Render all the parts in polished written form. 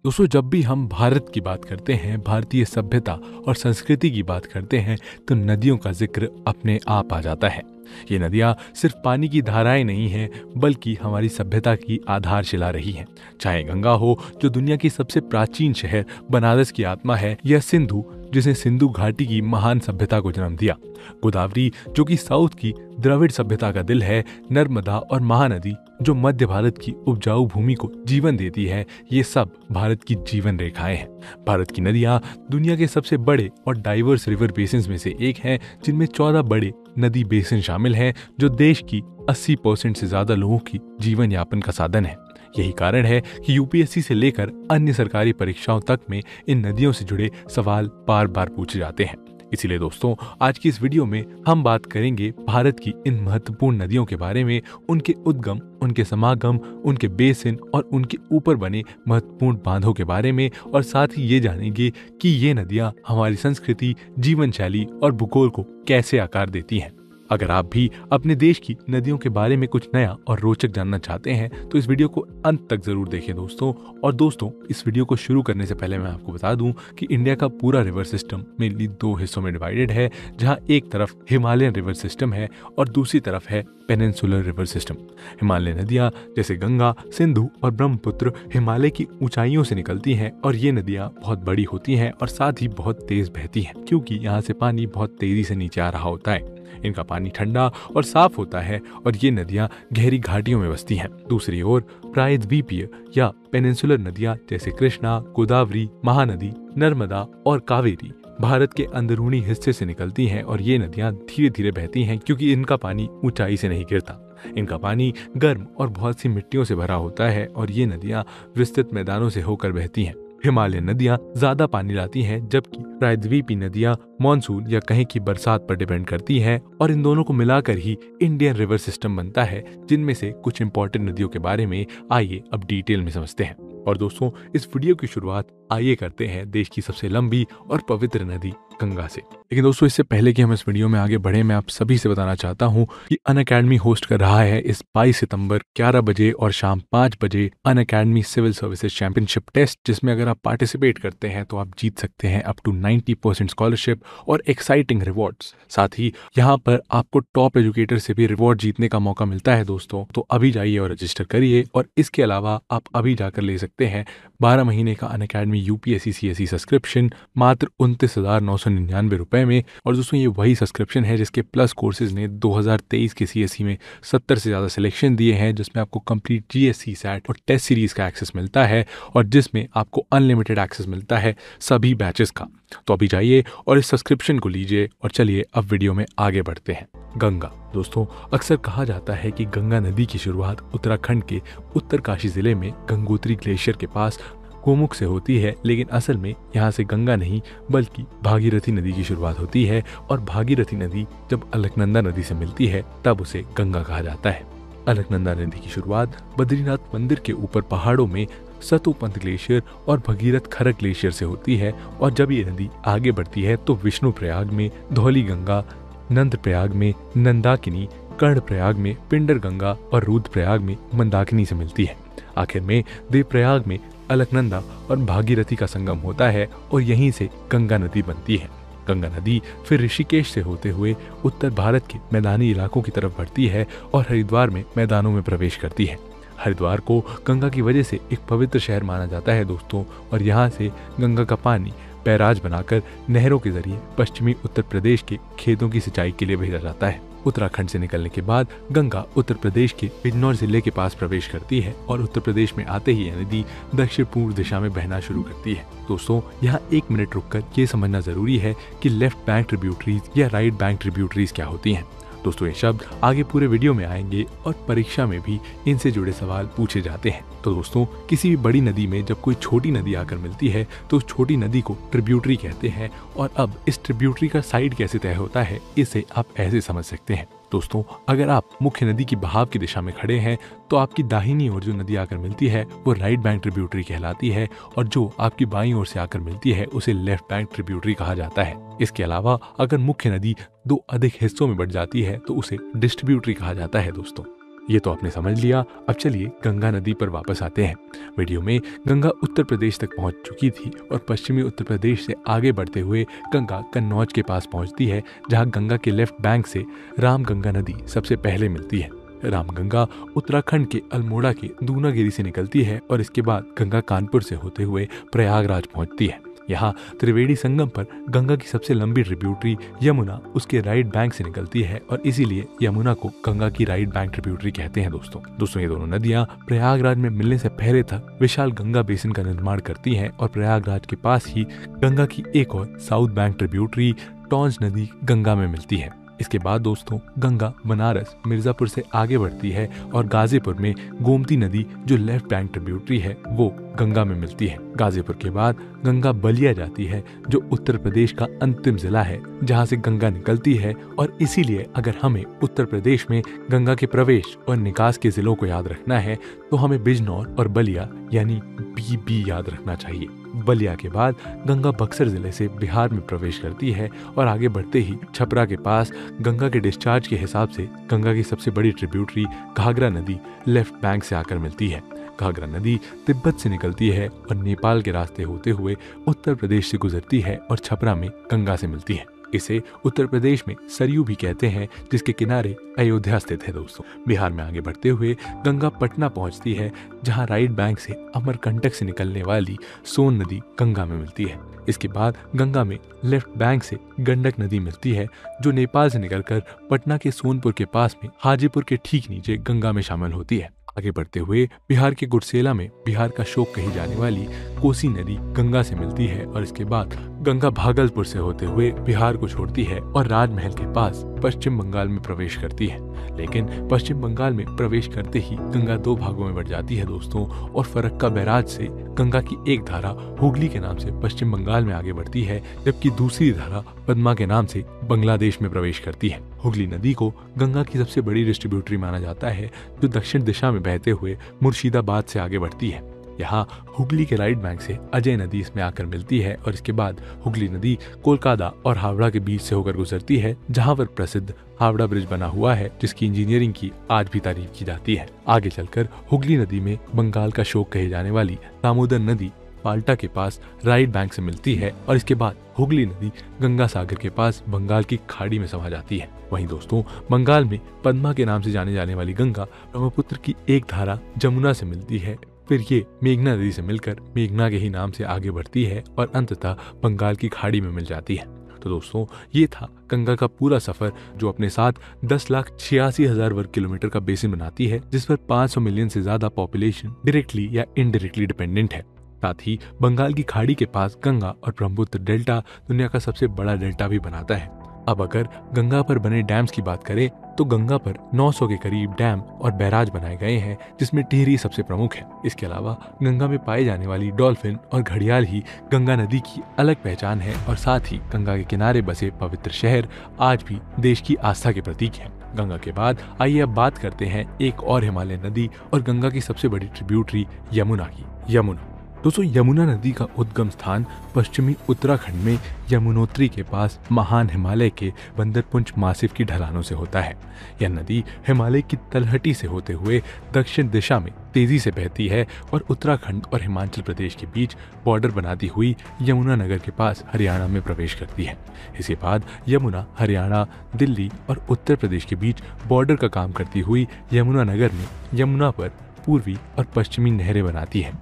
दोस्तों, जब भी हम भारत की बात करते हैं, भारतीय सभ्यता और संस्कृति की बात करते हैं, तो नदियों का जिक्र अपने आप आ जाता है। ये नदियाँ सिर्फ पानी की धाराएं नहीं हैं, बल्कि हमारी सभ्यता की आधारशिला रही हैं। चाहे गंगा हो, जो दुनिया की सबसे प्राचीन शहर बनारस की आत्मा है, या सिंधु, जिसने सिंधु घाटी की महान सभ्यता को जन्म दिया, गोदावरी, जो कि साउथ की द्रविड़ सभ्यता का दिल है, नर्मदा और महानदी, जो मध्य भारत की उपजाऊ भूमि को जीवन देती है, ये सब भारत की जीवन रेखाएं हैं। भारत की नदियां दुनिया के सबसे बड़े और डाइवर्स रिवर बेसिन्स में से एक हैं, जिनमें 14 बड़े नदी बेसिन शामिल हैं, जो देश की 80% से ज्यादा लोगों की जीवन यापन का साधन है। यही कारण है कि यूपीएससी से लेकर अन्य सरकारी परीक्षाओं तक में इन नदियों से जुड़े सवाल बार बार पूछे जाते हैं। इसीलिए दोस्तों, आज की इस वीडियो में हम बात करेंगे भारत की इन महत्वपूर्ण नदियों के बारे में, उनके उद्गम, उनके समागम, उनके बेसिन और उनके ऊपर बने महत्वपूर्ण बांधों के बारे में, और साथ ही ये जानेंगे कि ये नदियां हमारी संस्कृति, जीवन शैली और भूगोल को कैसे आकार देती हैं। अगर आप भी अपने देश की नदियों के बारे में कुछ नया और रोचक जानना चाहते हैं, तो इस वीडियो को अंत तक जरूर देखें दोस्तों। और दोस्तों, इस वीडियो को शुरू करने से पहले मैं आपको बता दूं कि इंडिया का पूरा रिवर सिस्टम मेनली 2 हिस्सों में डिवाइडेड है, जहां एक तरफ हिमालयन रिवर सिस्टम है और दूसरी तरफ है पेनिनसुलर रिवर सिस्टम। हिमालय नदियां जैसे गंगा, सिंधु और ब्रह्मपुत्र हिमालय की ऊंचाइयों से निकलती हैं, और ये नदियां बहुत बड़ी होती हैं और साथ ही बहुत तेज बहती हैं, क्योंकि यहाँ से पानी बहुत तेजी से नीचे आ रहा होता है। इनका पानी ठंडा और साफ होता है और ये नदियां गहरी घाटियों में बसती हैं। दूसरी ओर प्रायद्वीपीय या पेनिनसुलर नदियां जैसे कृष्णा, गोदावरी, महानदी, नर्मदा और कावेरी भारत के अंदरूनी हिस्से से निकलती हैं, और ये नदियां धीरे धीरे बहती हैं, क्योंकि इनका पानी ऊंचाई से नहीं गिरता। इनका पानी गर्म और बहुत सी मिट्टियों से भरा होता है, और ये नदियां विस्तृत मैदानों से होकर बहती हैं। हिमालयन नदियां ज्यादा पानी लाती हैं, जबकि प्रायद्वीपीय नदियां मॉनसून या कहीं की बरसात पर डिपेंड करती हैं, और इन दोनों को मिलाकर ही इंडियन रिवर सिस्टम बनता है, जिनमें से कुछ इंपॉर्टेंट नदियों के बारे में आइए अब डिटेल में समझते हैं। और दोस्तों, इस वीडियो की शुरुआत आइए करते हैं देश की सबसे लंबी और पवित्र नदी गंगा से। लेकिन दोस्तों, इससे पहले कि हम इस वीडियो में आगे बढ़े, मैं आप सभी से बताना चाहता हूं कि अनअकैडमी होस्ट कर रहा है इस 22 सितंबर 11 बजे और शाम 5 बजे Unacademy civil services championship test, जिसमें अगर आप पार्टिसिपेट करते हैं तो आप जीत सकते हैं अप टू 90% स्कॉलरशिप और एक्साइटिंग रिवॉर्ड्स। साथ ही यहाँ पर आपको टॉप एजुकेटर से भी रिवॉर्ड जीतने का मौका मिलता है दोस्तों। तो अभी जाइए और रजिस्टर करिए, और इसके अलावा आप अभी जाकर ले सकते हैं 12 महीने का अनअकैडमी यूपीएससी सीएसई सब्सक्रिप्शन मात्र 29,999 रुपए में। और दोस्तों, ये वही सब्सक्रिप्शन है जिसके प्लस कोर्सेज ने 2023 के सीएसई में 70 से ज्यादा सिलेक्शन दिए हैं, जिसमें आपको कंप्लीट जीएससी सैट और टेस्ट सीरीज का एक्सेस मिलता है, और जिसमें आपको अनलिमिटेड एक्सेस मिलता है सभी बैचेस का। तो अभी जाइए और इस सब्सक्रिप्शन को लीजिए, और चलिए अब वीडियो में आगे बढ़ते हैं। गंगा। दोस्तों, अक्सर कहा जाता है कि गंगा नदी की शुरुआत उत्तराखंड के उत्तरकाशी जिले में गंगोत्री ग्लेशियर के पास गोमुख से होती है, लेकिन असल में यहाँ से गंगा नहीं बल्कि भागीरथी नदी की शुरुआत होती है, और भागीरथी नदी जब अलकनंदा नदी से मिलती है तब उसे गंगा कहा जाता है। अलकनंदा नदी की शुरुआत बद्रीनाथ मंदिर के ऊपर पहाड़ों में सतोपंथ ग्लेशियर और भगीरथ खरक ग्लेशियर से होती है, और जब ये नदी आगे बढ़ती है तो विष्णु प्रयाग में धौली गंगा, नंद प्रयाग में नंदाकिनी, कर्ण प्रयाग में पिंडर गंगा और रुद्र प्रयाग में मंदाकिनी से मिलती है। आखिर में देवप्रयाग में अलकनंदा और भागीरथी का संगम होता है, और यहीं से गंगा नदी बनती है। गंगा नदी फिर ऋषिकेश से होते हुए उत्तर भारत के मैदानी इलाकों की तरफ बढ़ती है और हरिद्वार में मैदानों में प्रवेश करती है। हरिद्वार को गंगा की वजह से एक पवित्र शहर माना जाता है दोस्तों, और यहाँ से गंगा का पानी बैराज बनाकर नहरों के जरिए पश्चिमी उत्तर प्रदेश के खेतों की सिंचाई के लिए भेजा जाता है। उत्तराखंड से निकलने के बाद गंगा उत्तर प्रदेश के बिजनौर जिले के पास प्रवेश करती है, और उत्तर प्रदेश में आते ही यह नदी दक्षिण पूर्व दिशा में बहना शुरू करती है। दोस्तों, यहाँ 1 मिनट रुककर ये समझना जरूरी है कि लेफ्ट बैंक ट्रिब्यूटरीज या राइट बैंक ट्रिब्यूटरीज क्या होती हैं। दोस्तों, ये शब्द आगे पूरे वीडियो में आएंगे, और परीक्षा में भी इनसे जुड़े सवाल पूछे जाते हैं। तो दोस्तों, किसी भी बड़ी नदी में जब कोई छोटी नदी आकर मिलती है तो उस छोटी नदी को ट्रिब्यूटरी कहते हैं, और अब इस ट्रिब्यूटरी का साइड कैसे तय होता है इसे आप ऐसे समझ सकते हैं। दोस्तों, अगर आप मुख्य नदी की बहाव की दिशा में खड़े हैं तो आपकी दाहिनी ओर जो नदी आकर मिलती है वो राइट बैंक ट्रिब्यूटरी कहलाती है, और जो आपकी बाईं ओर से आकर मिलती है उसे लेफ्ट बैंक ट्रिब्यूटरी कहा जाता है। इसके अलावा अगर मुख्य नदी 2 अधिक हिस्सों में बढ़ जाती है तो उसे डिस्ट्रीब्यूटरी कहा जाता है दोस्तों। ये तो आपने समझ लिया। अब चलिए गंगा नदी पर वापस आते हैं। वीडियो में गंगा उत्तर प्रदेश तक पहुंच चुकी थी और पश्चिमी उत्तर प्रदेश से आगे बढ़ते हुए गंगा कन्नौज के पास पहुंचती है, जहां गंगा के लेफ्ट बैंक से रामगंगा नदी सबसे पहले मिलती है। रामगंगा उत्तराखंड के अल्मोड़ा के दूनागिरी से निकलती है और इसके बाद गंगा कानपुर से होते हुए प्रयागराज पहुंचती है। यहाँ त्रिवेणी संगम पर गंगा की सबसे लंबी ट्रिब्यूटरी यमुना उसके राइट बैंक से निकलती है और इसीलिए यमुना को गंगा की राइट बैंक ट्रिब्यूटरी कहते हैं। दोस्तों ये दोनों नदियां प्रयागराज में मिलने से पहले तक विशाल गंगा बेसिन का निर्माण करती हैं और प्रयागराज के पास ही गंगा की एक और साउथ बैंक ट्रिब्यूटरी टॉन्ज नदी गंगा में मिलती है। इसके बाद दोस्तों गंगा बनारस मिर्जापुर से आगे बढ़ती है और गाजीपुर में गोमती नदी जो लेफ्ट बैंक ट्रिब्यूटरी है वो गंगा में मिलती है। गाजीपुर के बाद गंगा बलिया जाती है जो उत्तर प्रदेश का अंतिम जिला है जहां से गंगा निकलती है और इसीलिए अगर हमें उत्तर प्रदेश में गंगा के प्रवेश और निकास के जिलों को याद रखना है तो हमें बिजनौर और बलिया यानी BB याद रखना चाहिए। बलिया के बाद गंगा बक्सर जिले से बिहार में प्रवेश करती है और आगे बढ़ते ही छपरा के पास गंगा के डिस्चार्ज के हिसाब से गंगा की सबसे बड़ी ट्रिब्यूटरी घाघरा नदी लेफ्ट बैंक से आकर मिलती है। घाघरा नदी तिब्बत से निकलती है और नेपाल के रास्ते होते हुए उत्तर प्रदेश से गुजरती है और छपरा में गंगा से मिलती है। इसे उत्तर प्रदेश में सरयू भी कहते हैं, जिसके किनारे अयोध्या स्थित है। दोस्तों बिहार में आगे बढ़ते हुए गंगा पटना पहुंचती है, जहां राइट बैंक से अमरकंटक से निकलने वाली सोन नदी गंगा में मिलती है। इसके बाद गंगा में लेफ्ट बैंक से गंडक नदी मिलती है जो नेपाल से निकलकर पटना के सोनपुर के पास में हाजीपुर के ठीक नीचे गंगा में शामिल होती है। आगे बढ़ते हुए बिहार के गुरसेला में बिहार का शोक कही जाने वाली कोसी नदी गंगा से मिलती है और इसके बाद गंगा भागलपुर से होते हुए बिहार को छोड़ती है और राजमहल के पास पश्चिम बंगाल में प्रवेश करती है। लेकिन पश्चिम बंगाल में प्रवेश करते ही गंगा दो भागों में बढ़ जाती है दोस्तों, और फरक्का बैराज से गंगा की एक धारा हुगली के नाम से पश्चिम बंगाल में आगे बढ़ती है, जबकि दूसरी धारा पद्मा के नाम से बांग्लादेश में प्रवेश करती है। हुगली नदी को गंगा की सबसे बड़ी डिस्ट्रीब्यूटरी माना जाता है, जो दक्षिण दिशा में बहते हुए मुर्शिदाबाद से आगे बढ़ती है। यहाँ हुगली के राइट बैंक से अजय नदी इसमें आकर मिलती है और इसके बाद हुगली नदी कोलकाता और हावड़ा के बीच से होकर गुजरती है, जहाँ पर प्रसिद्ध हावड़ा ब्रिज बना हुआ है, जिसकी इंजीनियरिंग की आज भी तारीफ की जाती है। आगे चलकर हुगली नदी में बंगाल का शोक कही जाने वाली दामोदर नदी पाल्टा के पास राइट बैंक से मिलती है और इसके बाद हुगली नदी गंगा सागर के पास बंगाल की खाड़ी में समा जाती है। वहीं दोस्तों बंगाल में पद्मा के नाम से जाने जाने वाली गंगा ब्रह्मपुत्र की एक धारा जमुना से मिलती है, फिर ये मेघना नदी से मिलकर मेघना के ही नाम से आगे बढ़ती है और अंततः बंगाल की खाड़ी में मिल जाती है। तो दोस्तों ये था गंगा का पूरा सफर, जो अपने साथ 10,86,000 वर्ग किलोमीटर का बेसिन बनाती है, जिस पर 500 मिलियन से ज्यादा पॉपुलेशन डायरेक्टली या इनडायरेक्टली डिपेंडेंट है। साथ ही बंगाल की खाड़ी के पास गंगा और ब्रह्मपुत्र डेल्टा दुनिया का सबसे बड़ा डेल्टा भी बनाता है। अब अगर गंगा पर बने डैम्स की बात करें तो गंगा पर 900 के करीब डैम और बैराज बनाए गए हैं, जिसमें टिहरी सबसे प्रमुख है। इसके अलावा गंगा में पाई जाने वाली डॉल्फिन और घड़ियाल ही गंगा नदी की अलग पहचान है और साथ ही गंगा के किनारे बसे पवित्र शहर आज भी देश की आस्था के प्रतीक हैं। गंगा के बाद आइए अब बात करते हैं एक और हिमालय नदी और गंगा की सबसे बड़ी ट्रिब्यूटरी यमुना की। यमुना दोस्तों यमुना नदी का उद्गम स्थान पश्चिमी उत्तराखंड में यमुनोत्री के पास महान हिमालय के बंदरपुंज मासिफ की ढलानों से होता है। यह नदी हिमालय की तलहटी से होते हुए दक्षिण दिशा में तेजी से बहती है और उत्तराखंड और हिमाचल प्रदेश के बीच बॉर्डर बनाती हुई यमुनानगर के पास हरियाणा में प्रवेश करती है। इसके बाद यमुना हरियाणा, दिल्ली और उत्तर प्रदेश के बीच बॉर्डर का काम करती हुई यमुनानगर में यमुना पर पूर्वी और पश्चिमी नहरें बनाती हैं।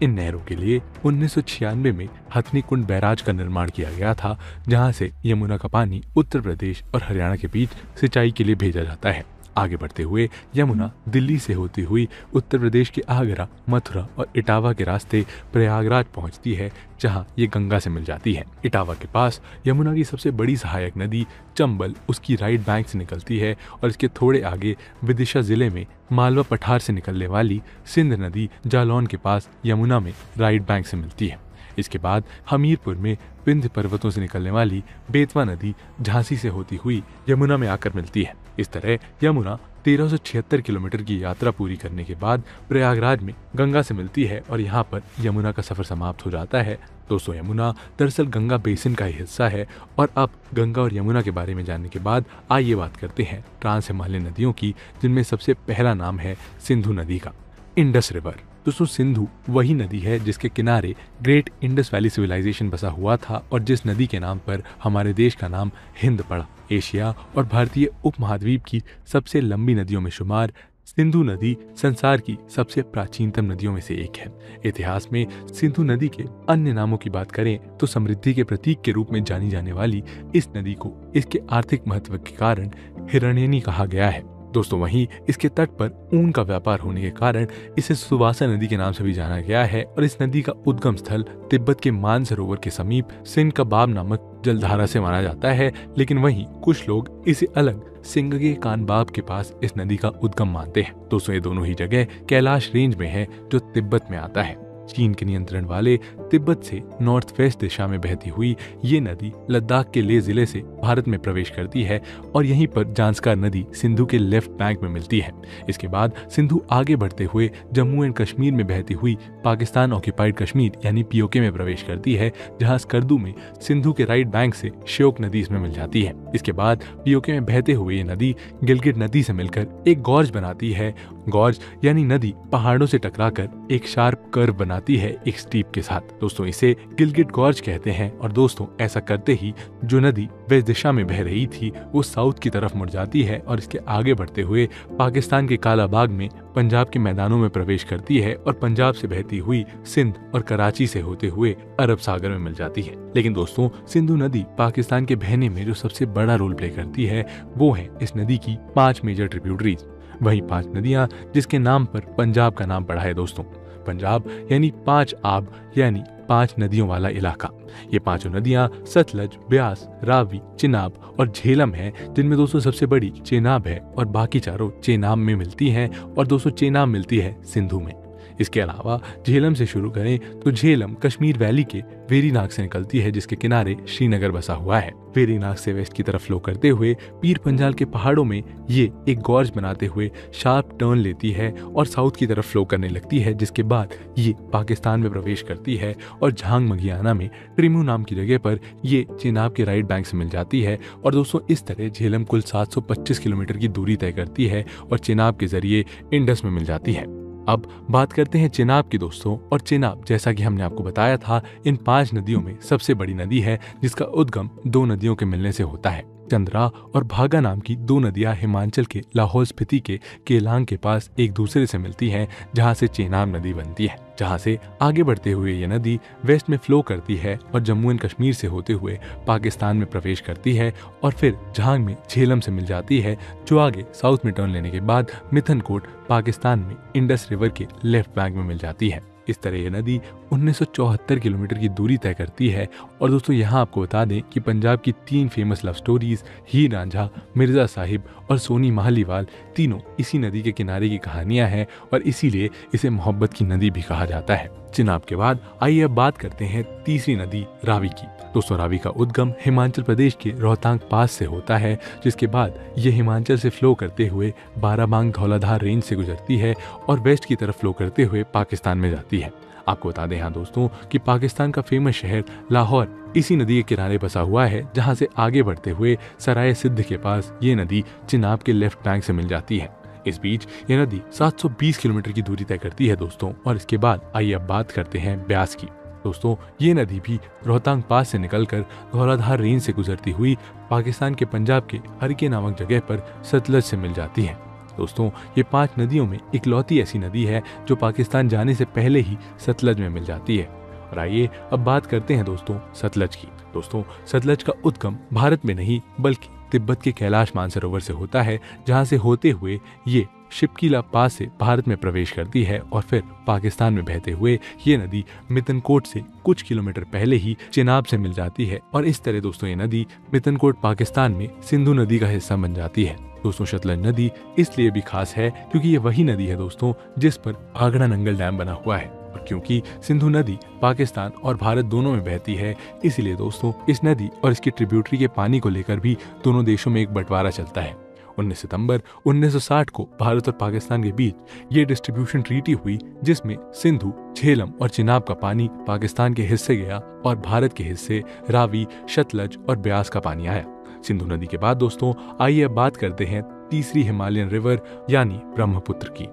इन नहरों के लिए 1996 में हथनी कुंड बैराज का निर्माण किया गया था, जहां से यमुना का पानी उत्तर प्रदेश और हरियाणा के बीच सिंचाई के लिए भेजा जाता है। आगे बढ़ते हुए यमुना दिल्ली से होती हुई उत्तर प्रदेश के आगरा, मथुरा और इटावा के रास्ते प्रयागराज पहुंचती है, जहां ये गंगा से मिल जाती है। इटावा के पास यमुना की सबसे बड़ी सहायक नदी चंबल उसकी राइट बैंक से निकलती है और इसके थोड़े आगे विदिशा जिले में मालवा पठार से निकलने वाली सिंध नदी जालौन के पास यमुना में राइट बैंक से मिलती है। इसके बाद हमीरपुर में विंध्य पर्वतों से निकलने वाली बेतवा नदी झांसी से होती हुई यमुना में आकर मिलती है। इस तरह यमुना 1376 किलोमीटर की यात्रा पूरी करने के बाद प्रयागराज में गंगा से मिलती है और यहाँ पर यमुना का सफर समाप्त हो जाता है। दोस्तों, यमुना दरअसल गंगा बेसिन का ही हिस्सा है। और अब गंगा और यमुना के बारे में जानने के बाद आइए बात करते हैं ट्रांस हिमालयन नदियों की, जिनमें सबसे पहला नाम है सिंधु नदी का, इंडस रिवर। दोस्तों, सिंधु वही नदी है जिसके किनारे ग्रेट इंडस वैली सिविलाइजेशन बसा हुआ था और जिस नदी के नाम पर हमारे देश का नाम हिंद पड़ा। एशिया और भारतीय उपमहाद्वीप की सबसे लंबी नदियों में शुमार सिंधु नदी संसार की सबसे प्राचीनतम नदियों में से एक है। इतिहास में सिंधु नदी के अन्य नामों की बात करें तो समृद्धि के प्रतीक के रूप में जानी जाने वाली इस नदी को इसके आर्थिक महत्व के कारण हिरण्यनी कहा गया है। दोस्तों, वहीं इसके तट पर ऊन का व्यापार होने के कारण इसे सुवासा नदी के नाम से भी जाना गया है और इस नदी का उद्गम स्थल तिब्बत के मानसरोवर के समीप सिंध कबाब नामक जलधारा से माना जाता है, लेकिन वहीं कुछ लोग इसे अलग सिंगगे कानबाब के पास इस नदी का उद्गम मानते हैं। दोस्तों, ये दोनों ही जगह कैलाश रेंज में है जो तिब्बत में आता है। चीन के नियंत्रण वाले तिब्बत से नॉर्थ वेस्ट दिशा में बहती हुई ये नदी लद्दाख के लेह जिले से भारत में प्रवेश करती है और यहीं पर जांस्कार नदी सिंधु के लेफ्ट बैंक में मिलती है। इसके बाद सिंधु आगे बढ़ते हुए जम्मू एंड कश्मीर में बहती हुई पाकिस्तान ऑक्यूपाइड कश्मीर यानी पीओके में प्रवेश करती है, जहां स्कर्दू में सिंधु के राइट बैंक से श्योक नदी इसमें मिल जाती है। इसके बाद पीओके में बहते हुए ये नदी गिलगित नदी से मिलकर एक गॉर्ज बनाती है। गॉर्ज यानी नदी पहाड़ों से टकराकर एक शार्प कर्व बनाती है एक स्टीप के साथ। दोस्तों, इसे गिलगित गॉर्ज कहते हैं और दोस्तों ऐसा करते ही जो नदी वेस्ट दिशा में बह रही थी वो साउथ की तरफ मुड़ जाती है और इसके आगे बढ़ते हुए पाकिस्तान के कालाबाग में पंजाब के मैदानों में प्रवेश करती है और पंजाब से बहती हुई सिंध और कराची से होते हुए अरब सागर में मिल जाती है। लेकिन दोस्तों, सिंधु नदी पाकिस्तान के बहने में जो सबसे बड़ा रोल प्ले करती है वो है इस नदी की 5 मेजर ट्रिब्यूटरीज, वही 5 नदियां जिसके नाम पर पंजाब का नाम पड़ा है। दोस्तों, पंजाब यानी 5 आब यानी 5 नदियों वाला इलाका। ये 5 नदियां सतलज, ब्यास, रावी, चिनाब और झेलम हैं, जिनमें दोस्तों सबसे बड़ी चेनाब है और बाकी चारों चेनाब में मिलती हैं और दोस्तों चेनाब मिलती है सिंधु में। इसके अलावा झेलम से शुरू करें तो झेलम कश्मीर वैली के वेरीनाग से निकलती है, जिसके किनारे श्रीनगर बसा हुआ है। वेरीनाग से वेस्ट की तरफ फ्लो करते हुए पीर पंजाल के पहाड़ों में ये एक गॉर्ज बनाते हुए शार्प टर्न लेती है और साउथ की तरफ फ्लो करने लगती है, जिसके बाद ये पाकिस्तान में प्रवेश करती है और झांग मगियाना में ट्रिमू नाम की जगह पर ये चेनाब के राइट बैंक से मिल जाती है। और दोस्तों, इस तरह झेलम कुल 725 किलोमीटर की दूरी तय करती है और चेनाब के जरिए इंडस में मिल जाती है। अब बात करते हैं चेनाब की दोस्तों, और चेनाब जैसा कि हमने आपको बताया था इन 5 नदियों में सबसे बड़ी नदी है, जिसका उद्गम 2 नदियों के मिलने से होता है। चंद्रा और भागा नाम की 2 नदियां हिमाचल के लाहौल स्पीति के केलांग के पास एक दूसरे से मिलती हैं, जहां से चेनाब नदी बनती है। जहां से आगे बढ़ते हुए ये नदी वेस्ट में फ्लो करती है और जम्मू एंड कश्मीर से होते हुए पाकिस्तान में प्रवेश करती है और फिर झांग में झेलम से मिल जाती है, जो आगे साउथ में टर्न लेने के बाद मिथनकोट पाकिस्तान में इंडस रिवर के लेफ्ट बैंक में मिल जाती है। इस तरह ये नदी 1974 किलोमीटर की दूरी तय करती है। और दोस्तों, यहाँ आपको बता दें कि पंजाब की 3 फेमस लव स्टोरीज हीर रांझा, मिर्जा साहिब और सोनी महालीवाल तीनों इसी नदी के किनारे की कहानियां हैं और इसीलिए इसे मोहब्बत की नदी भी कहा जाता है। चिनाब के बाद आइए अब बात करते हैं तीसरी नदी रावी की। दोस्तों, रावी का उद्गम हिमाचल प्रदेश के रोहतांग पास से होता है, जिसके बाद ये हिमाचल से फ्लो करते हुए बाराबांग धौलाधार रेंज से गुजरती है और वेस्ट की तरफ फ्लो करते हुए पाकिस्तान में जाती है। आपको बता दें यहाँ दोस्तों कि पाकिस्तान का फेमस शहर लाहौर इसी नदी के किनारे बसा हुआ है, जहाँ से आगे बढ़ते हुए सराय सिद्ध के पास ये नदी चिनाब के लेफ्ट बैंक से मिल जाती है। इस बीच ये नदी 720 किलोमीटर की दूरी तय करती है दोस्तों। और इसके बाद आइए अब बात करते हैं ब्यास की। दोस्तों, ये नदी भी रोहतांग पास से निकलकर धौलाधार रेंज से गुजरती हुई पाकिस्तान के पंजाब के हरिके नामक जगह पर सतलज से मिल जाती है। दोस्तों, ये 5 नदियों में इकलौती ऐसी नदी है जो पाकिस्तान जाने से पहले ही सतलज में मिल जाती है। और आइए अब बात करते हैं दोस्तों सतलज की। दोस्तों, सतलज का उद्गम भारत में नहीं बल्कि तिब्बत के कैलाश मानसरोवर से होता है, जहां से होते हुए ये शिपकीला पास से भारत में प्रवेश करती है और फिर पाकिस्तान में बहते हुए ये नदी मितनकोट से कुछ किलोमीटर पहले ही चेनाब से मिल जाती है। और इस तरह दोस्तों ये नदी मितनकोट पाकिस्तान में सिंधु नदी का हिस्सा बन जाती है। दोस्तों, सतलज नदी इसलिए भी खास है क्योंकि ये वही नदी है दोस्तों जिस पर भाखड़ा नंगल डैम बना हुआ है। और क्योंकि सिंधु नदी पाकिस्तान और भारत दोनों में बहती है, इसीलिए दोस्तों इस नदी और इसकी ट्रिब्यूटरी के पानी को लेकर भी दोनों देशों में एक बंटवारा चलता है। 19 सितंबर 1960 को भारत और पाकिस्तान के बीच ये डिस्ट्रीब्यूशन ट्रीटी हुई, जिसमें सिंधु, झेलम और चिनाब का पानी पाकिस्तान के हिस्से गया और भारत के हिस्से रावी, सतलज और ब्यास का पानी आया। सिंधु नदी के बाद दोस्तों आइए अब बात करते हैं तीसरी हिमालयन रिवर यानी ब्रह्मपुत्र की।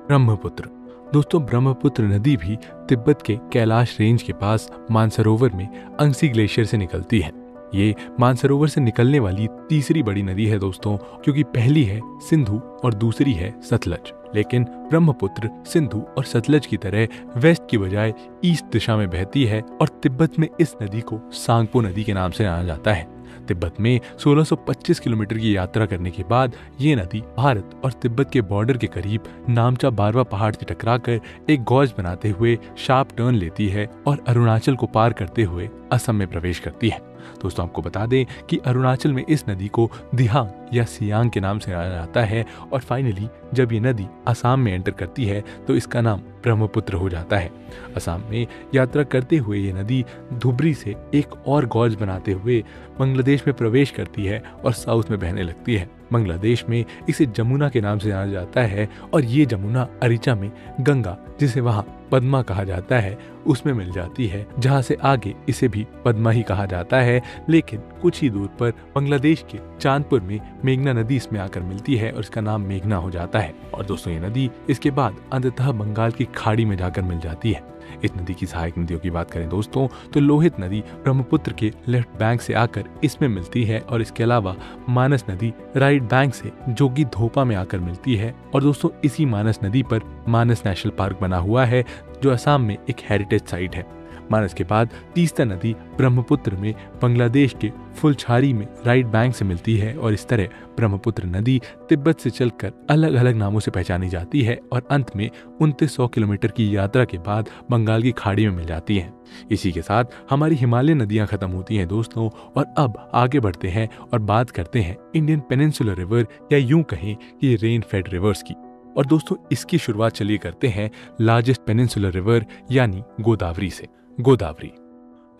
ब्रह्मपुत्र दोस्तों, ब्रह्मपुत्र नदी भी तिब्बत के कैलाश रेंज के पास मानसरोवर में अंगसी ग्लेशियर से निकलती है। ये मानसरोवर से निकलने वाली तीसरी बड़ी नदी है दोस्तों, क्योंकि पहली है सिंधु और दूसरी है सतलज। लेकिन ब्रह्मपुत्र सिंधु और सतलज की तरह वेस्ट की बजाय ईस्ट दिशा में बहती है और तिब्बत में इस नदी को सांगपो नदी के नाम से जाना जाता है। तिब्बत में 1625 किलोमीटर की यात्रा करने के बाद ये नदी भारत और तिब्बत के बॉर्डर के करीब नामचा बारवा पहाड़ से टकराकर एक गॉज बनाते हुए शार्प टर्न लेती है और अरुणाचल को पार करते हुए असम में प्रवेश करती है। दोस्तों आपको बता दें कि अरुणाचल में इस नदी को दिहांग या सियांग के नाम से जाना जाता है और फाइनली जब ये नदी असम में एंटर करती है तो इसका नाम ब्रह्मपुत्र हो जाता है। असम में यात्रा करते हुए ये नदी धुबरी से एक और गॉज बनाते हुए बांग्लादेश में प्रवेश करती है और साउथ में बहने लगती है। बांग्लादेश में इसे जमुना के नाम से जाना जाता है और ये जमुना अरिचा में गंगा, जिसे वहाँ पद्मा कहा जाता है, उसमें मिल जाती है, जहाँ से आगे इसे भी पद्मा ही कहा जाता है। लेकिन कुछ ही दूर पर बांग्लादेश के चांदपुर में मेघना नदी इसमें आकर मिलती है और इसका नाम मेघना हो जाता है। और दोस्तों ये नदी इसके बाद अंततः बंगाल की खाड़ी में जाकर मिल जाती है। इस नदी की सहायक नदियों की बात करें दोस्तों तो लोहित नदी ब्रह्मपुत्र के लेफ्ट बैंक से आकर इसमें मिलती है और इसके अलावा मानस नदी राइट बैंक से जोगी धोपा में आकर मिलती है। और दोस्तों इसी मानस नदी पर मानस नेशनल पार्क बना हुआ है जो असम में एक हेरिटेज साइट है। मानस के बाद तीस्ता नदी ब्रह्मपुत्र में बांग्लादेश के फुलछारी में राइट बैंक से मिलती है और इस तरह ब्रह्मपुत्र नदी तिब्बत से चलकर अलग अलग नामों से पहचानी जाती है और अंत में 2900 किलोमीटर की यात्रा के बाद बंगाल की खाड़ी में मिल जाती है। इसी के साथ हमारी हिमालय नदियां खत्म होती हैं दोस्तों और अब आगे बढ़ते हैं और बात करते हैं इंडियन पेनिनसुलर रिवर या यूं कहें कि रेन फेड रिवर्स की। और दोस्तों इसकी शुरुआत चलिए करते हैं लार्जेस्ट पेनिनसुलर रिवर यानी गोदावरी से। गोदावरी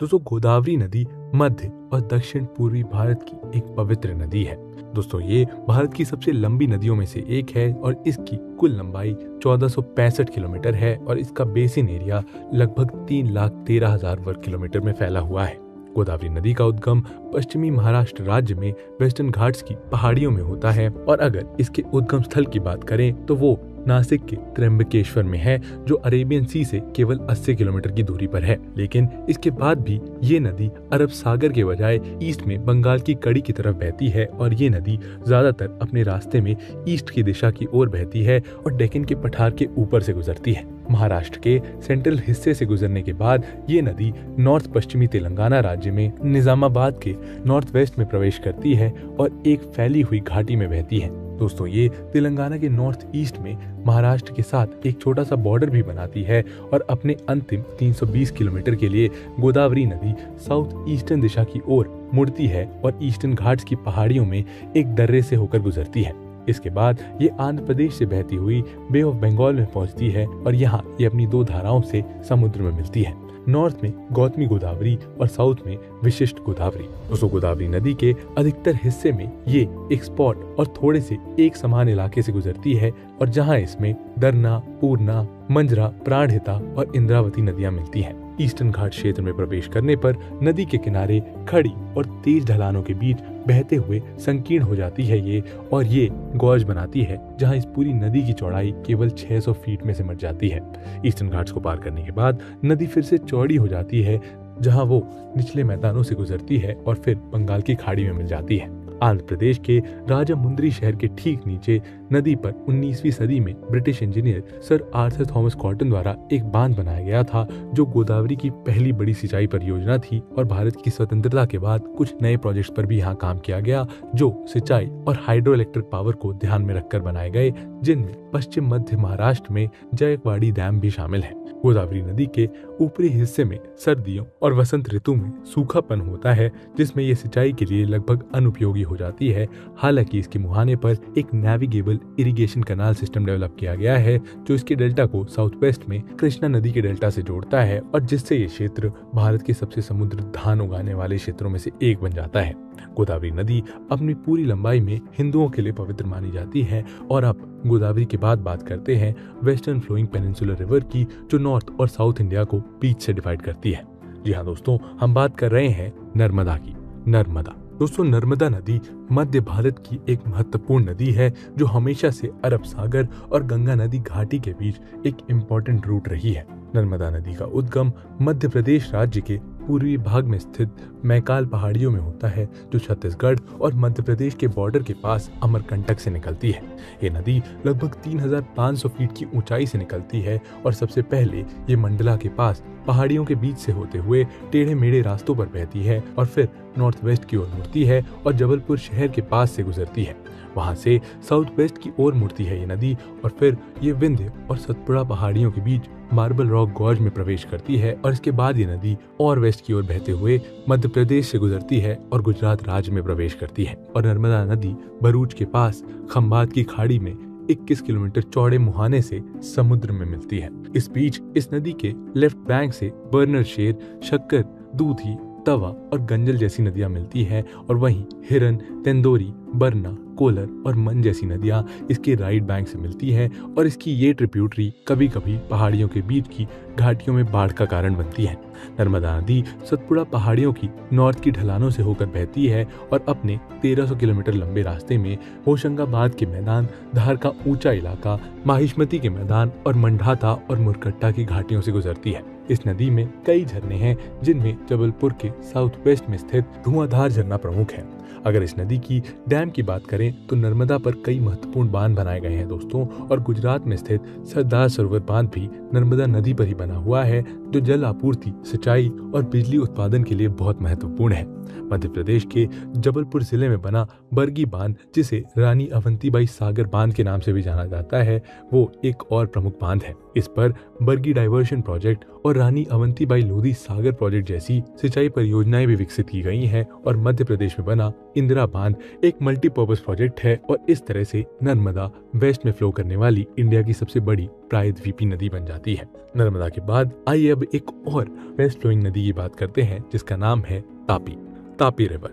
दोस्तों, गोदावरी नदी मध्य और दक्षिण पूर्वी भारत की एक पवित्र नदी है। दोस्तों ये भारत की सबसे लंबी नदियों में से एक है और इसकी कुल लंबाई 1465 किलोमीटर है और इसका बेसिन एरिया लगभग 3,13,000 वर्ग किलोमीटर में फैला हुआ है। गोदावरी नदी का उद्गम पश्चिमी महाराष्ट्र राज्य में वेस्टर्न घाट्स की पहाड़ियों में होता है और अगर इसके उद्गम स्थल की बात करें तो वो नासिक के त्र्यंबकेश्वर में है जो अरेबियन सी से केवल 80 किलोमीटर की दूरी पर है। लेकिन इसके बाद भी ये नदी अरब सागर के बजाय ईस्ट में बंगाल की कड़ी की तरफ बहती है और ये नदी ज्यादातर अपने रास्ते में ईस्ट की दिशा की ओर बहती है और डेक्कन के पठार के ऊपर से गुजरती है। महाराष्ट्र के सेंट्रल हिस्से से गुजरने के बाद ये नदी नॉर्थ पश्चिमी तेलंगाना राज्य में निजामाबाद के नॉर्थ वेस्ट में प्रवेश करती है और एक फैली हुई घाटी में बहती है। दोस्तों ये तेलंगाना के नॉर्थ ईस्ट में महाराष्ट्र के साथ एक छोटा सा बॉर्डर भी बनाती है और अपने अंतिम 320 किलोमीटर के लिए गोदावरी नदी साउथ ईस्टर्न दिशा की ओर मुड़ती है और ईस्टर्न घाट्स की पहाड़ियों में एक दर्रे से होकर गुजरती है। इसके बाद ये आंध्र प्रदेश से बहती हुई बे ऑफ बंगाल में पहुंचती है और यहाँ ये अपनी दो धाराओं से समुद्र में मिलती है। नॉर्थ में गौतमी गोदावरी और साउथ में विशिष्ट गोदावरी। दोस्तों गोदावरी नदी के अधिकतर हिस्से में ये एक स्पॉट और थोड़े से एक समान इलाके से गुजरती है और जहाँ इसमें दरना, पूर्णा, मंजरा, प्राणहिता और इंद्रावती नदियां मिलती हैं। ईस्टर्न घाट क्षेत्र में प्रवेश करने पर नदी के किनारे खड़ी और तेज ढलानों के बीच बहते हुए संकीर्ण हो जाती है ये और ये गॉज बनाती है जहां इस पूरी नदी की चौड़ाई केवल 600 फीट में सिमट जाती है। ईस्टर्न घाट्स को पार करने के बाद नदी फिर से चौड़ी हो जाती है जहां वो निचले मैदानों से गुजरती है और फिर बंगाल की खाड़ी में मिल जाती है। आंध्र प्रदेश के राजामुंद्री शहर के ठीक नीचे नदी पर 19वीं सदी में British engineer sir Arthur Thomas cotton द्वारा एक बांध बनाया गया था जो गोदावरी की पहली बड़ी सिंचाई परियोजना थी और भारत की स्वतंत्रता के बाद कुछ नए प्रोजेक्ट्स पर भी यहाँ काम किया गया जो सिंचाई और हाइड्रो इलेक्ट्रिक पावर को ध्यान में रखकर बनाए गए, जिनमें पश्चिम मध्य महाराष्ट्र में जयकवाड़ी डैम भी शामिल है। गोदावरी नदी के ऊपरी हिस्से में सर्दियों और वसंत ऋतु में सूखापन होता है जिसमें ये सिंचाई के लिए लगभग अनुपयोगी हो जाती है। हालांकि इसके मुहाने पर एक navigable irrigation canal system develop किया गया है जो इसके डेल्टा को साउथ वेस्ट में कृष्णा नदी के डेल्टा से जोड़ता है और जिससे ये क्षेत्र भारत के सबसे समुद्र धान उगाने वाले क्षेत्रों में से एक बन जाता है। गोदावरी नदी अपनी पूरी लंबाई में हिंदुओं के लिए पवित्र मानी जाती है। और अब गोदावरी के बाद बात करते हैं वेस्टर्न फ्लोइंग पेनिनसुलर रिवर की, जो नॉर्थ और साउथ इंडिया को बीच से डिवाइड करती है। जी हाँ दोस्तों, हम बात कर रहे हैं नर्मदा की। नर्मदा दोस्तों, नर्मदा नदी मध्य भारत की एक महत्वपूर्ण नदी है जो हमेशा से अरब सागर और गंगा नदी घाटी के बीच एक इम्पोर्टेंट रूट रही है। नर्मदा नदी का उद्गम मध्य प्रदेश राज्य के पूर्वी भाग में स्थित मैकाल पहाड़ियों में होता है, जो छत्तीसगढ़ और मध्य प्रदेश के बॉर्डर के पास अमरकंटक से निकलती है। ये नदी लगभग 3500 फीट की ऊंचाई से निकलती है और सबसे पहले ये मंडला के पास पहाड़ियों के बीच से होते हुए टेढ़े मेढ़े रास्तों पर बहती है और फिर नॉर्थ वेस्ट की ओर मुड़ती है और जबलपुर शहर के पास से गुजरती है। वहां से साउथ वेस्ट की ओर मुड़ती है ये नदी और फिर ये विंध्य और सतपुड़ा पहाड़ियों के बीच मार्बल रॉक गॉर्ज में प्रवेश करती है और इसके बाद ये नदी और वेस्ट की ओर बहते हुए मध्य प्रदेश से गुजरती है और गुजरात राज्य में प्रवेश करती है। और नर्मदा नदी भरूच के पास खंबात की खाड़ी में 21 किलोमीटर चौड़े मुहाने से समुद्र में मिलती है। इस बीच इस नदी के लेफ्ट बैंक से बर्नर शेर, शक्कर, दूधी, तवा और गंजल जैसी नदियां मिलती हैं और वहीं हिरन, तेंदोरी, बरना, कोलर और मन जैसी नदियां इसके राइट बैंक से मिलती हैं और इसकी ये ट्रिब्यूटरी कभी कभी पहाड़ियों के बीच की घाटियों में बाढ़ का कारण बनती है। नर्मदा नदी सतपुड़ा पहाड़ियों की नॉर्थ की ढलानों से होकर बहती है और अपने 1300 किलोमीटर लंबे रास्ते में होशंगाबाद के मैदान, धार का ऊंचा इलाका, माहिष्मती के मैदान और मंडाता और मुरकट्टा की घाटियों से गुजरती है। इस नदी में कई झरने हैं जिनमें जबलपुर के साउथ वेस्ट में स्थित धुआंधार झरना प्रमुख है। अगर इस नदी की डैम की बात करें तो नर्मदा पर कई महत्वपूर्ण बांध बनाए गए हैं दोस्तों, और गुजरात में स्थित सरदार सरोवर बांध भी नर्मदा नदी पर ही बना हुआ है जो जल आपूर्ति, सिंचाई और बिजली उत्पादन के लिए बहुत महत्वपूर्ण है। मध्य प्रदेश के जबलपुर जिले में बना बरगी बांध, जिसे रानी अवंतीबाई सागर बांध के नाम से भी जाना जाता है, वो एक और प्रमुख बांध है। इस पर बरगी डाइवर्शन प्रोजेक्ट और रानी अवंतीबाई लोधी सागर प्रोजेक्ट जैसी सिंचाई परियोजनाएं भी विकसित की गई हैं। और मध्य प्रदेश में बना इंदिरा बांध एक मल्टीपर्पज प्रोजेक्ट है और इस तरह से नर्मदा वेस्ट में फ्लो करने वाली इंडिया की सबसे बड़ी प्रायद्वीपीय नदी बन जाती है। नर्मदा के बाद आइए अब एक और वेस्ट फ्लोइंग नदी की बात करते हैं जिसका नाम है तापी। तापी रिवर।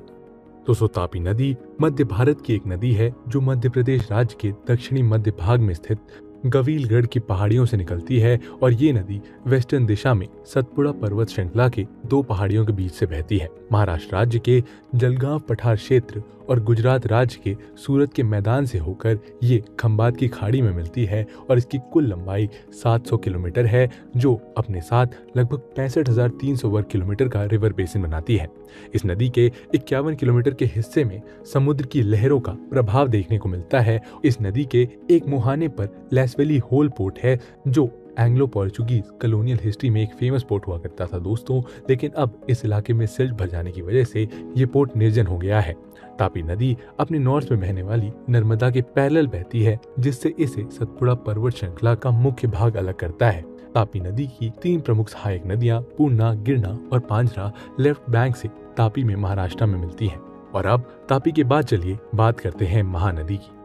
दोस्तों, तापी नदी मध्य भारत की एक नदी है जो मध्य प्रदेश राज्य के दक्षिणी मध्य भाग में स्थित गवीलगढ़ की पहाड़ियों से निकलती है और ये नदी वेस्टर्न दिशा में सतपुड़ा पर्वत श्रृंखला के दो पहाड़ियों के बीच से बहती है। महाराष्ट्र राज्य के जलगांव पठार क्षेत्र और गुजरात राज्य के सूरत के मैदान से होकर ये खंबात की खाड़ी में मिलती है और इसकी कुल लंबाई 700 किलोमीटर है, जो अपने साथ लगभग 65,300 वर्ग किलोमीटर का रिवर बेसिन बनाती है। इस नदी के 51 किलोमीटर के हिस्से में समुद्र की लहरों का प्रभाव देखने को मिलता है। इस नदी के एक मुहाने पर लैसवेली होल पोर्ट है जो एंग्लो पोर्चुगीज कॉलोनियल हिस्ट्री में एक फेमस पोर्ट हुआ करता था दोस्तों, लेकिन अब इस इलाके में सिल्ट भर जाने की वजह से ये पोर्ट निर्जन हो गया है। तापी नदी अपने नॉर्थ में बहने वाली नर्मदा के पैरेलल बहती है, जिससे इसे सतपुड़ा पर्वत श्रृंखला का मुख्य भाग अलग करता है। तापी नदी की 3 प्रमुख सहायक नदियां पूर्णा, गिरना और पांझरा लेफ्ट बैंक से तापी में महाराष्ट्र में मिलती हैं। और अब तापी के बाद चलिए बात करते हैं महानदी की।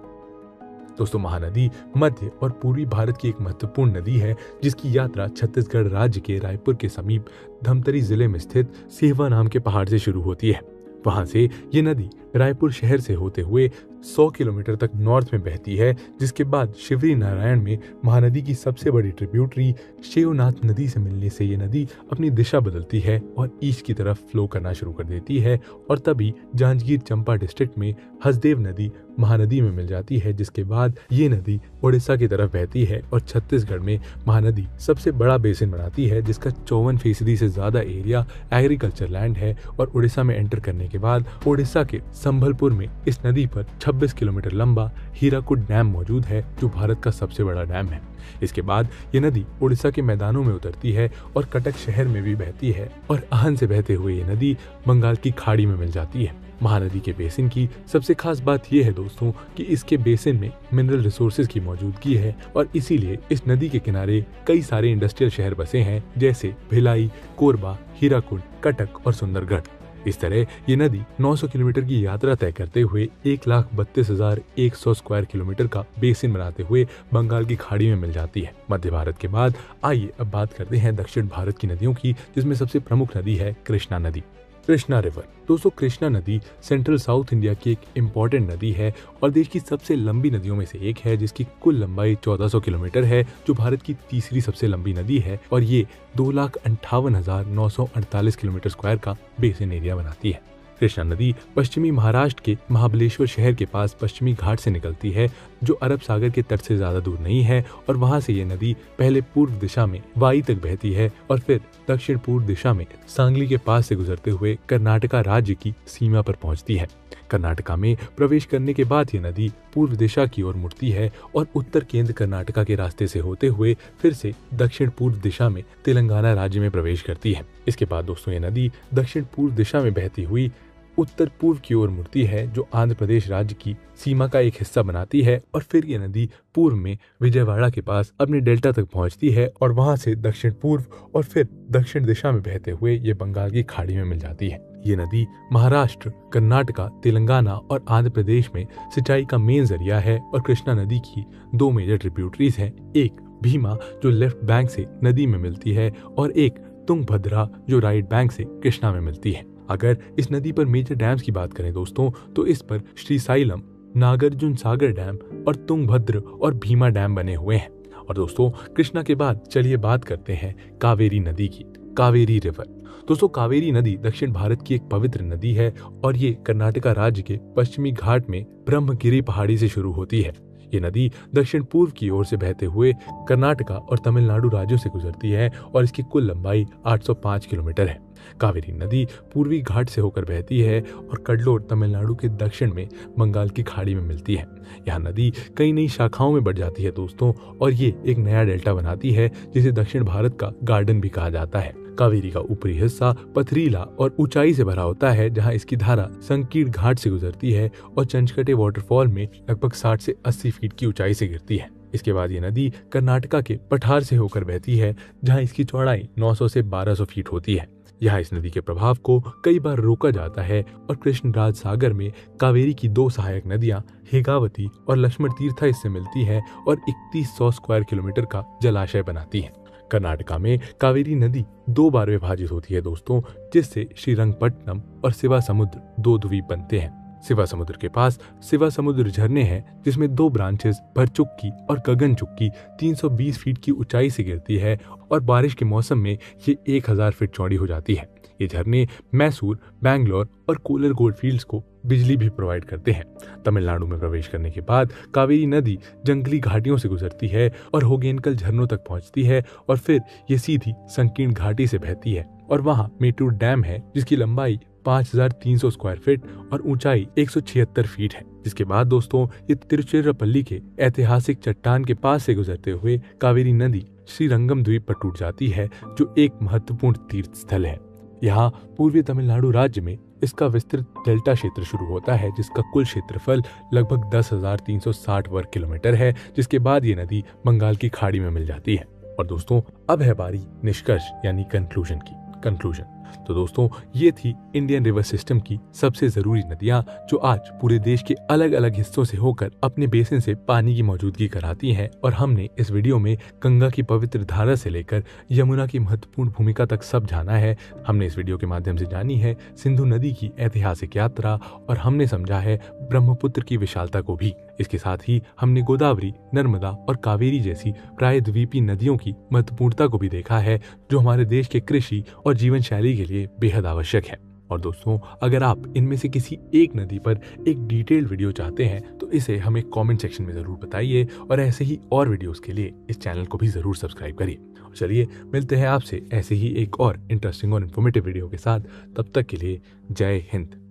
दोस्तों, महानदी मध्य और पूर्वी भारत की एक महत्वपूर्ण नदी है जिसकी यात्रा छत्तीसगढ़ राज्य के रायपुर के समीप धमतरी जिले में स्थित सेहवा नाम के पहाड़ से शुरू होती है। वहां से ये नदी रायपुर शहर से होते हुए 100 किलोमीटर तक नॉर्थ में बहती है, जिसके बाद शिवरी नारायण में महानदी की सबसे बड़ी ट्रिब्यूटरी शेवनाथ नदी से मिलने से ये नदी अपनी दिशा बदलती है और ईस्ट की तरफ फ्लो करना शुरू कर देती है और तभी जांजगीर चंपा डिस्ट्रिक्ट में हसदेव नदी महानदी में मिल जाती है, जिसके बाद ये नदी उड़ीसा की तरफ बहती है और छत्तीसगढ़ में महानदी सबसे बड़ा बेसिन बनाती है जिसका 54% से ज्यादा एरिया एग्रीकल्चर लैंड है। और उड़ीसा में एंटर करने के बाद उड़ीसा के संबलपुर में इस नदी पर 26 किलोमीटर लंबा हीराकुड डैम मौजूद है जो भारत का सबसे बड़ा डैम है। इसके बाद ये नदी उड़ीसा के मैदानों में उतरती है और कटक शहर में भी बहती है और आहन से बहते हुए ये नदी बंगाल की खाड़ी में मिल जाती है। महानदी के बेसिन की सबसे खास बात यह है दोस्तों कि इसके बेसिन में मिनरल रिसोर्सेज की मौजूदगी है और इसीलिए इस नदी के किनारे कई सारे इंडस्ट्रियल शहर बसे हैं जैसे भिलाई, कोरबा, हीराकुड, कटक और सुंदरगढ़। इस तरह ये नदी 900 किलोमीटर की यात्रा तय करते हुए 1,32,100 स्क्वायर किलोमीटर का बेसिन बनाते हुए बंगाल की खाड़ी में मिल जाती है। मध्य भारत के बाद आइए अब बात करते हैं दक्षिण भारत की नदियों की, जिसमें सबसे प्रमुख नदी है कृष्णा नदी। कृष्णा रिवर। दोस्तों, कृष्णा नदी सेंट्रल साउथ इंडिया की एक इम्पॉर्टेंट नदी है और देश की सबसे लंबी नदियों में से एक है, जिसकी कुल लंबाई 1400 किलोमीटर है, जो भारत की तीसरी सबसे लंबी नदी है और ये 2,58,948 किलोमीटर स्क्वायर का बेसिन एरिया बनाती है। कृष्णा नदी पश्चिमी महाराष्ट्र के महाबलेश्वर शहर के पास पश्चिमी घाट से निकलती है, जो अरब सागर के तट से ज्यादा दूर नहीं है, और वहां से ये नदी पहले पूर्व दिशा में वाई तक बहती है और फिर दक्षिण पूर्व दिशा में सांगली के पास से गुजरते हुए कर्नाटका राज्य की सीमा पर पहुंचती है। कर्नाटका में प्रवेश करने के बाद ये नदी पूर्व दिशा की ओर मुड़ती है और उत्तर केंद्र कर्नाटका के रास्ते से होते हुए फिर से दक्षिण पूर्व दिशा में तेलंगाना राज्य में प्रवेश करती है। इसके बाद दोस्तों ये नदी दक्षिण पूर्व दिशा में बहती हुई उत्तर पूर्व की ओर मुड़ती है, जो आंध्र प्रदेश राज्य की सीमा का एक हिस्सा बनाती है, और फिर ये नदी पूर्व में विजयवाड़ा के पास अपने डेल्टा तक पहुंचती है और वहां से दक्षिण पूर्व और फिर दक्षिण दिशा में बहते हुए ये बंगाल की खाड़ी में मिल जाती है। ये नदी महाराष्ट्र, कर्नाटका, तेलंगाना और आंध्र प्रदेश में सिंचाई का मेन जरिया है और कृष्णा नदी की दो मेजर ट्रिब्यूटरीज हैं, एक भीमा जो लेफ्ट बैंक से नदी में मिलती है और एक तुंगभद्रा जो राइट बैंक से कृष्णा में मिलती है। अगर इस नदी पर मेजर डैम्स की बात करें दोस्तों, तो इस पर श्रीसाइलम, नागार्जुन सागर डैम और तुंगभद्र और भीमा डैम बने हुए हैं। और दोस्तों कृष्णा के बाद चलिए बात करते हैं कावेरी नदी की, कावेरी रिवर। दोस्तों कावेरी नदी दक्षिण भारत की एक पवित्र नदी है और ये कर्नाटका राज्य के पश्चिमी घाट में ब्रह्मगिरी पहाड़ी से शुरू होती है। ये नदी दक्षिण पूर्व की ओर से बहते हुए कर्नाटका और तमिलनाडु राज्यों से गुजरती है और इसकी कुल लंबाई 805 किलोमीटर है। कावेरी नदी पूर्वी घाट से होकर बहती है और कडलोर तमिलनाडु के दक्षिण में बंगाल की खाड़ी में मिलती है। यह नदी कई नई शाखाओं में बढ़ जाती है दोस्तों, और ये एक नया डेल्टा बनाती है जिसे दक्षिण भारत का गार्डन भी कहा जाता है। कावेरी का ऊपरी हिस्सा पथरीला और ऊंचाई से भरा होता है, जहां इसकी धारा संकीर्ण घाट से गुजरती है और चंचकटे वाटरफॉल में लगभग 60 से 80 फीट की ऊंचाई से गिरती है। इसके बाद ये नदी कर्नाटका के पठार से होकर बहती है, जहां इसकी चौड़ाई 900 से 1200 फीट होती है। यहाँ इस नदी के प्रभाव को कई बार रोका जाता है और कृष्णराज सागर में कावेरी की दो सहायक नदियां हेगावती और लक्ष्मण तीर्था इससे मिलती है और 3100 स्क्वायर किलोमीटर का जलाशय बनाती है। कर्नाटका में कावेरी नदी दो बार विभाजित होती है दोस्तों, जिससे श्रीरंगपट्टनम और शिवा समुद्र दो द्वीप बनते हैं। शिवा समुद्र के पास शिवा समुद्र झरने हैं, जिसमें दो ब्रांचेस भरचुक्की और गगनचुक्की 320 फीट की ऊंचाई से गिरती है और बारिश के मौसम में ये 1000 फीट चौड़ी हो जाती है। ये झरने मैसूर, बैंगलोर और कोलर गोल्डफील्ड्स को बिजली भी प्रोवाइड करते हैं। तमिलनाडु में प्रवेश करने के बाद कावेरी नदी जंगली घाटियों से गुजरती है और होगेनकल झरनों तक पहुंचती है और फिर ये सीधी संकीर्ण घाटी से बहती है और वहां मेटूर डैम है, जिसकी लंबाई 5300 स्क्वायर फीट और ऊंचाई 176 फीट है। जिसके बाद दोस्तों ये तिरुचिरापल्ली के ऐतिहासिक चट्टान के पास से गुजरते हुए कावेरी नदी श्रीरंगम द्वीप पर टूट जाती है, जो एक महत्वपूर्ण तीर्थ स्थल है। यहाँ पूर्वी तमिलनाडु राज्य में इसका विस्तृत डेल्टा क्षेत्र शुरू होता है, जिसका कुल क्षेत्रफल लगभग 10,360 वर्ग किलोमीटर है, जिसके बाद ये नदी बंगाल की खाड़ी में मिल जाती है। और दोस्तों अब है बारी निष्कर्ष यानी कंक्लूजन की। तो दोस्तों ये थी इंडियन रिवर सिस्टम की सबसे जरूरी नदियां, जो आज पूरे देश के अलग अलग हिस्सों से होकर अपने बेसिन से पानी की मौजूदगी कराती हैं। और हमने इस वीडियो में गंगा की पवित्र धारा से लेकर यमुना की महत्वपूर्ण भूमिका तक सब जाना है। हमने इस वीडियो के माध्यम से जानी है सिंधु नदी की ऐतिहासिक यात्रा और हमने समझा है ब्रह्मपुत्र की विशालता को भी। इसके साथ ही हमने गोदावरी, नर्मदा और कावेरी जैसी प्रायद्वीपीय नदियों की महत्वपूर्णता को भी देखा है, जो हमारे देश के कृषि और जीवन शैली के लिए बेहद आवश्यक है। और दोस्तों अगर आप इनमें से किसी एक नदी पर एक डिटेल्ड वीडियो चाहते हैं तो इसे हमें कमेंट सेक्शन में जरूर बताइए और ऐसे ही और वीडियोस के लिए इस चैनल को भी जरूर सब्सक्राइब करिए। चलिए मिलते हैं आपसे ऐसे ही एक और इंटरेस्टिंग और इन्फॉर्मेटिव वीडियो के साथ। तब तक के लिए जय हिंद।